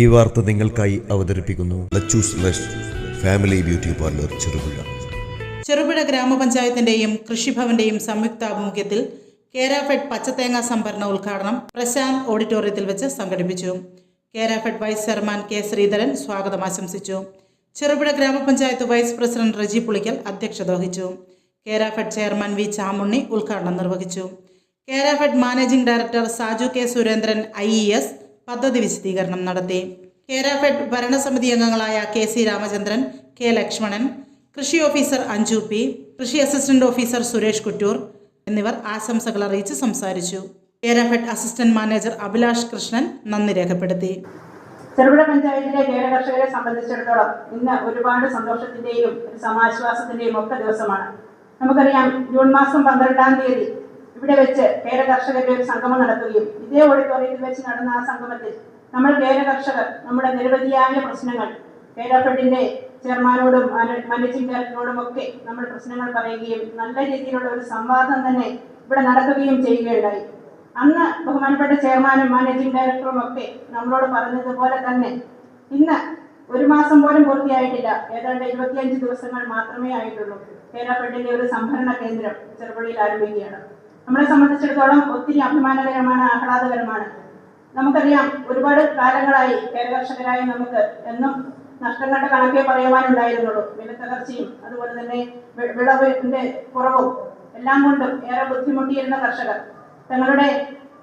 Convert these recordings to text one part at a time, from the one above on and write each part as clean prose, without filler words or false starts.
ഈ വാർത്ത നിങ്ങൾക്കായി അവതരിപ്പിക്കുന്നു family beauty parlour Cherupuzha. Cherupuzha ഗ്രാമപഞ്ചായത്തിന്റെയും കൃഷിഭവന്റെയും സംയുക്താഭിമുഖ്യത്തിൽ കേരാഫെഡ് പച്ചത്തേങ്ങ സംഭരണ ഉദ്ഘാടനം പ്രശാന്ത് ഓഡിറ്റോറിയത്തിൽ വെച്ച് സംഘടിപ്പിച്ചു. Kerafed vice chairman K Sreedharan സ്വാഗതം ആശംസിച്ചു. ചെറുപുഴ ഗ്രാമപഞ്ചായത്ത് വൈസ് പ്രസിഡന്റ് റജി പുളിക്കൽ അധ്യക്ഷത വഹിച്ചു. കേരാഫെഡ് ചെയർമാൻ വി ചാമുണ്ണി ഉദ്ഘാടനം നിർവഹിച്ചു. Kerafed managing director Saju K Surendran IES പദ്ധതി വിശദീകരണം നടത്തി. കേരാഫെഡ് ഭരണസമിതി അംഗങ്ങളായ K C Ramachandran, K Lakshmanan, കൃഷി ഓഫീസർ അഞ്ജു പി, കൃഷി അസിസ്റ്റന്റ് ഓഫീസർ സുരേഷ് കുറ്റൂർ എന്നിവർ ആശംസകൾ അറിയിച്ച് സംസാരിച്ചു. കേരാഫെഡ് അസിസ്റ്റന്റ് മാനേജർ അഭിലാഷ് കൃഷ്ണൻ നന്ദി രേഖപ്പെടുത്തി. ചെറുപുഴ പഞ്ചായത്തിലെ കേര കർഷകരെ സംബന്ധിച്ചിടത്തോളം ഇന്ന് ഒരുപാട് സന്തോഷത്തിന്റെയും സമാശ്വാസത്തിന്റെയും ഒക്കെ ദിവസമാണ്. നമുക്കറിയാം, ജൂൺ മാസം 12-ാം തീയതി ഇവിടെ വെച്ച് കേര കർഷകരുടെ ഒരു സംഗമം നടത്തുകയും ഇതേ ഓഡിറ്റോറിയത്തിൽ വെച്ച് നടന്ന ആ സംഗമത്തിൽ നമ്മൾ കേര കർഷകർ നമ്മുടെ നിരവധിയായ പ്രശ്നങ്ങൾ കേരാഫെഡിന്റെ ചെയർമാനോടും മാനേജിംഗ് ഡയറക്ടറോടും ഒക്കെ നമ്മൾ പ്രശ്നങ്ങൾ പറയുകയും നല്ല രീതിയിലുള്ള ഒരു സംവാദം തന്നെ ഇവിടെ നടക്കുകയും ചെയ്യുകയുണ്ടായി. അന്ന് ബഹുമാനപ്പെട്ട ചെയർമാനും മാനേജിംഗ് ഡയറക്ടറും ഒക്കെ നമ്മളോട് പറഞ്ഞതുപോലെ തന്നെ ഇന്ന് ഒരു മാസം പോലും പൂർത്തിയായിട്ടില്ല, ഏതാണ്ട് 25 ദിവസങ്ങൾ മാത്രമേ ആയിട്ടുള്ളൂ. കേരാഫെഡിന്റെ ഒരു സംഭരണ കേന്ദ്രം ചെറുപുഴയിൽ ആരംഭിക്കുകയാണ്. നമ്മളെ സംബന്ധിച്ചിടത്തോളം ഒത്തിരി അഭിമാനകരമാണ്, ആഹ്ലാദകരമാണ്. നമുക്കറിയാം, ഒരുപാട് കാലങ്ങളായി കേര കർഷകരായ നമുക്ക് എന്നും നഷ്ടങ്ങളുടെ കണക്കേ പറയുവാനുണ്ടായിരുന്നുള്ളൂ. വിലത്തകർച്ചയും അതുപോലെ തന്നെ വിളവിന്റെ കുറവും എല്ലാം കൊണ്ടും ഏറെ ബുദ്ധിമുട്ടിയിരുന്ന കർഷകർ തങ്ങളുടെ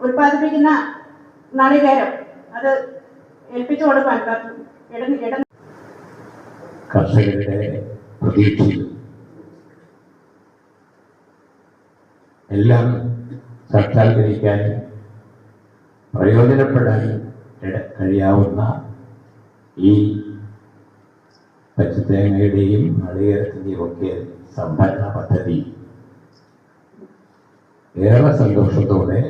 ഉൽപ്പാദിപ്പിക്കുന്ന നാളികേരം അത് ഏൽപ്പിച്ചു കൊടുക്കാൻ കർഷകരുടെ പ്രതീക്ഷയും എല്ലാം സാക്ഷാത്കരിക്കാനും പ്രയോജനപ്പെടാനും കഴിയാവുന്ന ഈ പച്ചത്തേങ്ങയുടെയും നാളികേരത്തിൻ്റെയും ഒക്കെ സംഭരണ പദ്ധതി ഏറെ സന്തോഷത്തോടെ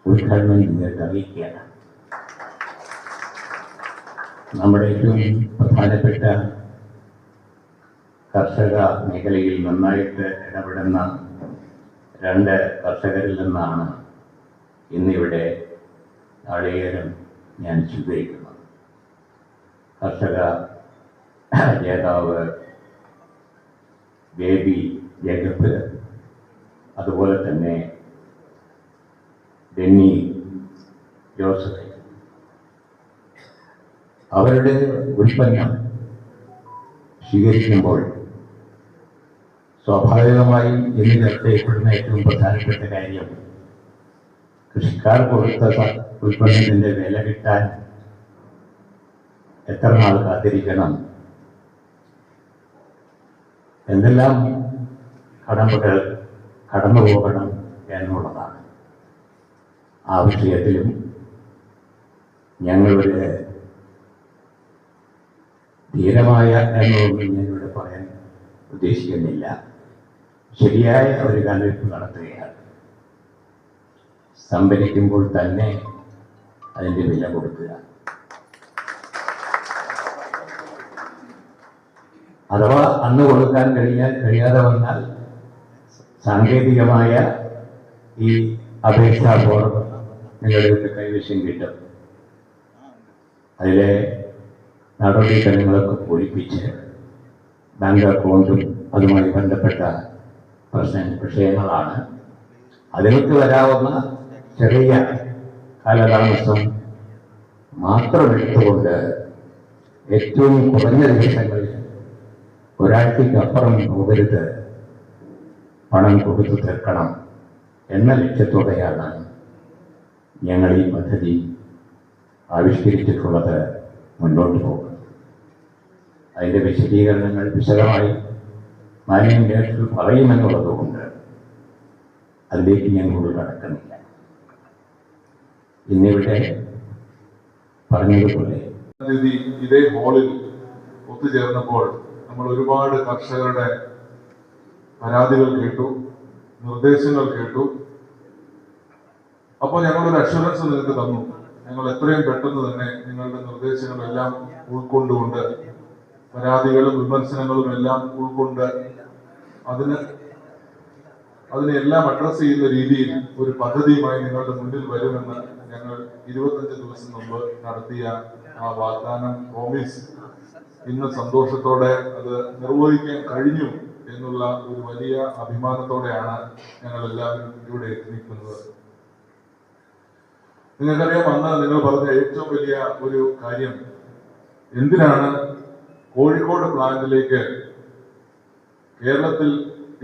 ഉദ്ഘാടനം ചെയ്തിട്ട് അറിയിക്കുകയാണ്. നമ്മുടെ ഏറ്റവും പ്രധാനപ്പെട്ട കർഷക മേഖലയിൽ നന്നായിട്ട് ഇടപെടുന്ന 2 കർഷകരിൽ നിന്നാണ് ഇന്നിവിടെ നാളികേരം ഞാൻ സ്വീകരിക്കുന്നത്. കർഷക നേതാവ് ബേബി ജേക്കബ്, അതുപോലെ തന്നെ ഡെന്നി ജോസഫ്. അവരുടെ ഉൽപ്പന്നം സ്വീകരിക്കുമ്പോൾ സ്വാഭാവികമായും ഇന്ന് ചർച്ച ചെയ്യപ്പെടുന്ന ഏറ്റവും പ്രധാനപ്പെട്ട കാര്യം കൃഷിക്കാർ കൊടുത്ത ഉൽപ്പന്നത്തിൻ്റെ വില കിട്ടാൻ എത്ര നാൾ കാത്തിരിക്കണം, എന്തെല്ലാം കടമ്പകൾ കടന്നു പോകണം എന്നുള്ളതാണ്. ആ വിഷയത്തിലും ഞങ്ങളുടെ ധീരമായ എന്നൊന്നും ഞാനിവിടെ പറയാൻ ഉദ്ദേശിക്കുന്നില്ല. ശരിയായ ഒരു കാൽവെപ്പ് നടത്തുകയാണ്. സംഭരിക്കുമ്പോൾ തന്നെ അതിൻ്റെ വില കൊടുക്കുക. അഥവാ അന്ന് കൊടുക്കാൻ കഴിയാതെ വന്നാൽ സാങ്കേതികമായ ഈ അപേക്ഷാ ഫോം നിങ്ങളുടെ കൈവശം കിട്ടും. അതിലെ നടപടിക്രമങ്ങളൊക്കെ പൂരിപ്പിച്ച് ബാങ്ക് അക്കൗണ്ടും അതുമായി ബന്ധപ്പെട്ട വിഷയങ്ങളാണ്. അതിലേക്ക് വരാവുന്ന ചെറിയ കാലതാമസം മാത്രം എടുത്തുകൊണ്ട് ഏറ്റവും കുറഞ്ഞ ദിവസങ്ങളിൽ ഒരാഴ്ചയ്ക്കപ്പുറം പോകരുത്, പണം കൊടുത്തു തീർക്കണം എന്ന ലക്ഷ്യത്തോടെയാണ് ഞങ്ങൾ ഈ പദ്ധതി ആവിഷ്കരിച്ചിട്ടുള്ളത്. മുന്നോട്ട് പോകുന്നത് അതിൻ്റെ വിശദീകരണങ്ങൾ വിശദമായി മാനേജിംഗ് ഡയറക്ടർ പറയുമെന്നുള്ളതുകൊണ്ട് അതിലേക്ക് ഞങ്ങൾ കടക്കുന്നില്ല. ഇന്നിവിടെ പറഞ്ഞതുപോലെ ഇതേ ഹാളിൽ ഒത്തുചേർന്നപ്പോൾ നമ്മൾ ഒരുപാട് കർഷകരുടെ പരാതികൾ കേട്ടു, നിർദ്ദേശങ്ങൾ കേട്ടു. അപ്പോൾ ഞങ്ങളൊരു അഷുറൻസ് നിങ്ങൾക്ക് തന്നു. ഞങ്ങൾ എത്രയും പെട്ടെന്ന് തന്നെ നിങ്ങളുടെ നിർദ്ദേശങ്ങളെല്ലാം ഉൾക്കൊണ്ടുകൊണ്ട്, പരാതികളും വിമർശനങ്ങളും എല്ലാം ഉൾക്കൊണ്ട് അതിന് അതിനെല്ലാം അഡ്രസ് ചെയ്യുന്ന രീതിയിൽ ഒരു പദ്ധതിയുമായി നിങ്ങളുടെ മുന്നിൽ വരുമെന്ന് ഞങ്ങൾ 25 ദിവസം മുമ്പ് നടത്തിയ ആ വാഗ്ദാനം പ്രോമിസ് ഇന്ന് സന്തോഷത്തോടെ അത് നിർവഹിക്കാൻ കഴിഞ്ഞു എന്നുള്ള ഒരു വലിയ അഭിമാനത്തോടെയാണ് ഞങ്ങൾ എല്ലാവരും ഇവിടെ എത്തിയിരിക്കുന്നത്. നിങ്ങൾക്കറിയാം, അന്ന് നിങ്ങൾ പറഞ്ഞ ഏറ്റവും വലിയ ഒരു കാര്യം, എന്തിനാണ് കോഴിക്കോട് പ്ലാന്റിലേക്ക് കേരളത്തിൽ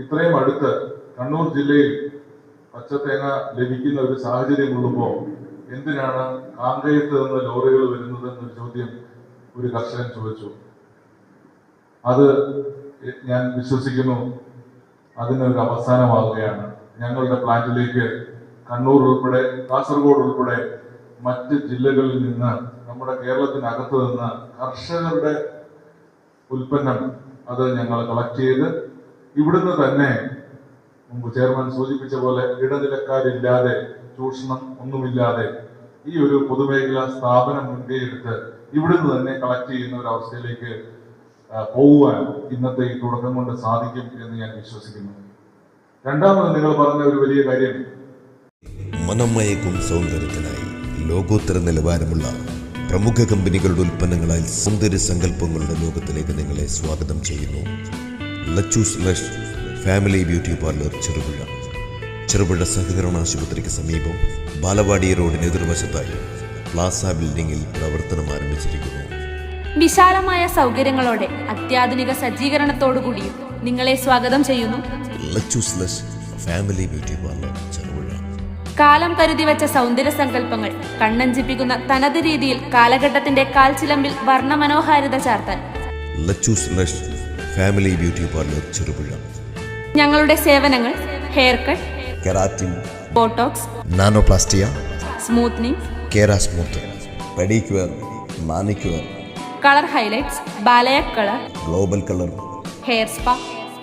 ഇത്രയും അടുത്ത് കണ്ണൂർ ജില്ലയിൽ പച്ചത്തേങ്ങ ലഭിക്കുന്ന ഒരു സാഹചര്യമുള്ളപ്പോൾ എന്തിനാണ് കാങ്കയത്ത് നിന്ന് ലോറികൾ വരുന്നത് എന്നൊരു ചോദ്യം ഒരു കർഷകൻ ചോദിച്ചു. അത് ഞാൻ വിശ്വസിക്കുന്നു അതിനൊരു അവസാനമാവുകയാണ്. ഞങ്ങളുടെ പ്ലാന്റിലേക്ക് കണ്ണൂർ ഉൾപ്പെടെ കാസർഗോഡ് ഉൾപ്പെടെ മറ്റ് ജില്ലകളിൽ നിന്ന് നമ്മുടെ കേരളത്തിനകത്ത് നിന്ന് കർഷകരുടെ ഉൽപ്പന്നം അത് ഞങ്ങൾ കളക്ട് ചെയ്ത് ഇവിടുന്ന് തന്നെ മുമ്പ് ചെയർമാൻ സൂചിപ്പിച്ച പോലെ ഇടനിലക്കാരില്ലാതെ ചൂഷണം ഒന്നുമില്ലാതെ ഈ ഒരു പൊതുമേഖലാ സ്ഥാപനം മുൻകൈയെടുത്ത് ഇവിടുന്ന് തന്നെ കളക്ട് ചെയ്യുന്ന ഒരു അവസ്ഥയിലേക്ക് പോകുവാൻ ഇന്നത്തെ ഈ തുടക്കം കൊണ്ട് സാധിക്കും എന്ന് ഞാൻ വിശ്വസിക്കുന്നു. രണ്ടാമത് നിങ്ങൾ പറഞ്ഞ ഒരു വലിയ കാര്യം, മനമയക്കും സൗന്ദര്യത്തിനായി ലോകോത്തര നിലവാരമുള്ള പ്രമുഖ കമ്പനികളുടെ ഉൽപ്പന്നങ്ങളാൽ സൗന്ദര്യ സങ്കല്പങ്ങളുടെ ലോകത്തിലേക്ക് നിങ്ങളെ സ്വാഗതം ചെയ്യുന്നു. Lachus lush family beauty parlour Cherupuzha. Cherupuzha സഹകരണ ആശുപത്രിക്ക് സമീപം ബാലവാടി റോഡിന് എതിർവശത്തായി പ്ലാസ ബിൽഡിംഗിൽ പ്രവർത്തനം ആരംഭിച്ചിരിക്കുന്നു. വിശാലമായ സൗകര്യങ്ങളോടെ അത്യാധുനിക സജ്ജീകരണത്തോടുകൂടിയും നിങ്ങളെ സ്വാഗതം ചെയ്യുന്നു Lachus lush family beauty parlour Cherupuzha. കാലം കരുതി വെച്ച സൗന്ദര്യ സങ്കല്പങ്ങൾ കണ്ണഞ്ചിപ്പിക്കുന്ന തനത് രീതിയിൽ കാലഘട്ടത്തിന്റെ കാൽച്ചിലമ്പിൽ വർണ്ണമനോഹാരിത ചാർത്താൻ Lachus lush family beauty parlour Cherupuzha. ഞങ്ങളുടെ സേവനങ്ങൾ hair cut, keratin, Botox, nanoplastia, smoothening, kera smooth, pedicure, manicure, colour highlights, balayage colour, global colour, hair spa,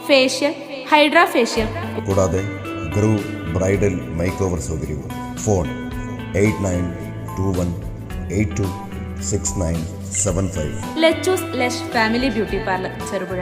facial, hydra facial, കൂടാതെ ഗ്രൂ ബ്രൈഡൽ മേക്ക് ഓവർ സൗകര്യവും. Phone 8921826975. Lachus lush family beauty parlour Cherupuzha.